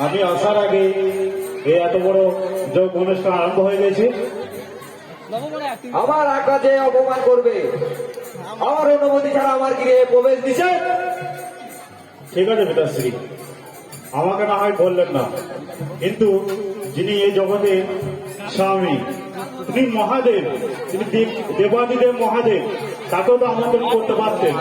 আমি আসার আগে এই এত বড় যোগ অনুষ্ঠান আরম্ভ হয়ে গেছে। আমার আঁকা যে অপমান করবে, আমার অনুমতি ছাড়া আমার গৃহে প্রবেশ দিছে। ঠিক আছে পিতাশ্রী, আমাকে না হয় বললেন না, কিন্তু যিনি এই জগতের স্বামী, তিনি মহাদেব, তিনি দেবাদিদেব মহাদেব, তাকেও তো আমন্ত্রণ করতে পারতেন।